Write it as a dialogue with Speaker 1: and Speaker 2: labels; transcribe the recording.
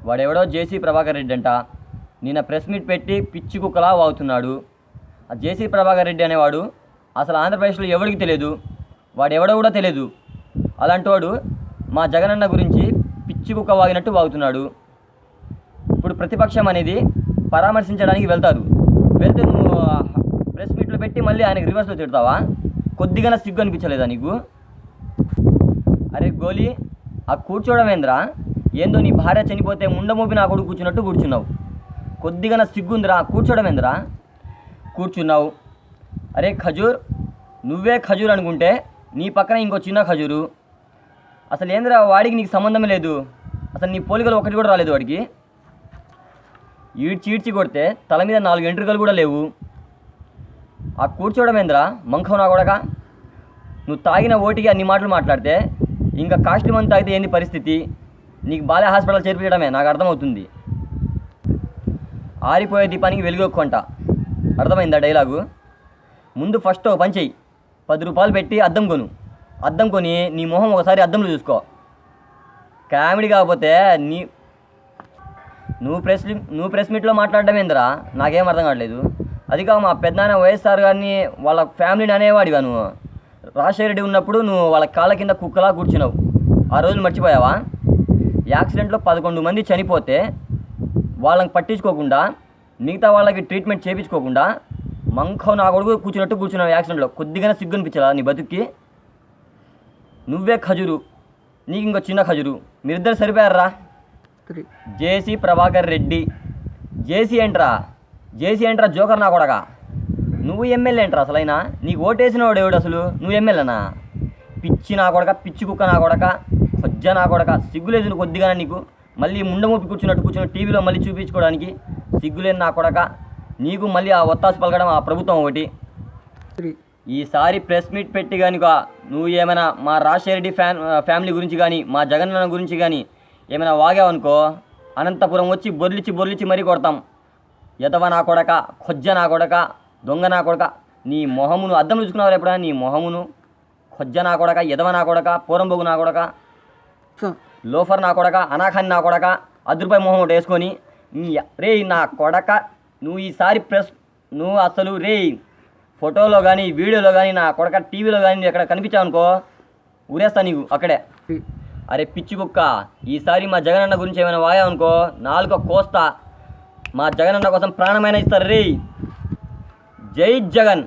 Speaker 1: వాడెవడో జేసీ ప్రభాకర్ రెడ్డి అంట. నిన్న ప్రెస్ మీట్ పెట్టి పిచ్చి కుక్కలా వాగుతున్నాడు. ఆ జేసీ ప్రభాకర్ రెడ్డి అనేవాడు అసలు ఆంధ్రప్రదేశ్లో ఎవరికి తెలియదు, వాడెవడో కూడా తెలియదు. అలాంటి వాడు మా జగనన్న గురించి పిచ్చి కుక్క వాగినట్టు వాగుతున్నాడు. ఇప్పుడు ప్రతిపక్షం అనేది పరామర్శించడానికి వెళ్తారు. వెళ్తే నువ్వు ప్రెస్ మీట్లు పెట్టి మళ్ళీ ఆయనకి రివర్స్లో తిడతావా? కొద్దిగా సిగ్గు అనిపించలేదా నీకు? అరే గోలీ, ఆ కూర్చోవడం ఏంద్రా? ఏందో నీ భార్య చనిపోతే ముండమూపి నా కొడుకు కూర్చున్నట్టు కూర్చున్నావు. కొద్దిగా సిగ్గుందిరా, కూర్చోవడం ఏంద్రా? కూర్చున్నావు. అరే ఖజూర్, నువ్వే ఖజూర్ అనుకుంటే నీ పక్కన ఇంకో చిన్న ఖజూరు. అసలు ఏంద్రా, వాడికి నీకు సంబంధమే లేదు. అసలు నీ పోలికలు ఒకటి కూడా రాలేదు వాడికి. ఈడ్చి కొడితే తల మీద 4 ఎంట్రుకలు కూడా లేవు. ఆ కూర్చోవడం ఏంద్రా మంఖం నా కొడక? నువ్వు తాగిన ఓటికి అన్ని మాటలు మాట్లాడితే ఇంకా కాస్ట్లీ మంది తాగితే ఏంది పరిస్థితి? నీకు బాలే హాస్పిటల్ చేర్పించడమే నాకు అర్థమవుతుంది. ఆరిపోయే దీపానికి వెలుగొక్కంట. అర్థమైందా డైలాగు? ముందు ఫస్ట్ ఒక పని చెయ్యి, 10 రూపాయలు పెట్టి అద్దం కొను. అద్దం కొని నీ మొహం ఒకసారి అద్దంలో చూసుకో. కామెడీ కాకపోతే నువ్వు ప్రెస్ మీట్లో మాట్లాడడం ఏందిరా? నాకేం అర్థం కావట్లేదు. అది కాక మా పెద్దనాన్న వైఎస్ఆర్ గారిని వాళ్ళ ఫ్యామిలీని అనేవాడివా నువ్వు? రాజశేఖర రెడ్డి ఉన్నప్పుడు నువ్వు వాళ్ళ కాళ్ళ కింద కుక్కలా కూర్చున్నావు. ఆ రోజులు మర్చిపోయావా? యాక్సిడెంట్లో 11 మంది చనిపోతే వాళ్ళని పట్టించుకోకుండా మిగతా వాళ్ళకి ట్రీట్మెంట్ చేయించుకోకుండా మంఖం నా కొడుకు కూర్చున్నట్టు కూర్చున్నావు యాక్సిడెంట్లో. కొద్దిగా సిగ్గు అనిపించదా నీ బతుక్కి? నువ్వే ఖజూరు, నీకు ఇంకో చిన్న ఖజూరు. మీరిద్దరు సరిపోయారా? జేసీ ప్రభాకర్ రెడ్డి. జేసీ ఏంట్రా జోకర్ నా కొడగా? నువ్వు ఎమ్మెల్యే ఏంట్రా అసలైనా? నీకు ఓటేసిన వాడు ఎవడు అసలు? నువ్వు ఎమ్మెల్యేనా? పిచ్చి నా కొడక, పిచ్చి కుక్క నా కొడక, కొజ్జ నా కొడక. సిగ్గులేదు నువ్వు కొద్దిగా నీకు? మళ్ళీ ముండమూపి కూర్చుని టీవీలో మళ్ళీ చూపించుకోవడానికి సిగ్గులేని నా కొడక. నీకు మళ్ళీ ఆ ఒత్తాసు పలకడం ఆ ప్రభుత్వం ఒకటి. ఈసారి ప్రెస్ మీట్ పెట్టి కనుక నువ్వు ఏమైనా మా రాజశేఖర రెడ్డి ఫ్యామిలీ గురించి కానీ మా జగనన్న గురించి కానీ ఏమైనా వాగావనుకో, అనంతపురం వచ్చి బొర్లిచ్చి మరీ కొడతాం. ఎదవ నా కొడక, కొజ్జ నా కొడక, దొంగ నా కొడక. నీ మొహమును అద్దం చూసుకున్నావు ఎప్పుడైనా? నీ మొహమును కొజ్జ నా కొడక, ఎదవ నా కొడక, పోరంబోగు నా కొడక, లోఫర్ నా కొడక, అనాఖాని నా కొడక, రూపాయి మొహం ఒకటి వేసుకొని రే నా కొడక. నువ్వు ఈసారి నువ్వు అసలు రే ఫోటోలో కానీ వీడియోలో కానీ నా కొడక టీవీలో కానీ ఎక్కడ కనిపించావనుకో ఊరేస్తా నీకు అక్కడే. అరే పిచ్చి కుక్క, ఈసారి మా జగనన్న గురించి ఏమైనా వాగావనుకో నాలుక కోస్తా. మా జగనన్న కోసం ప్రాణమైన ఇస్తారు రే. జై జగన్.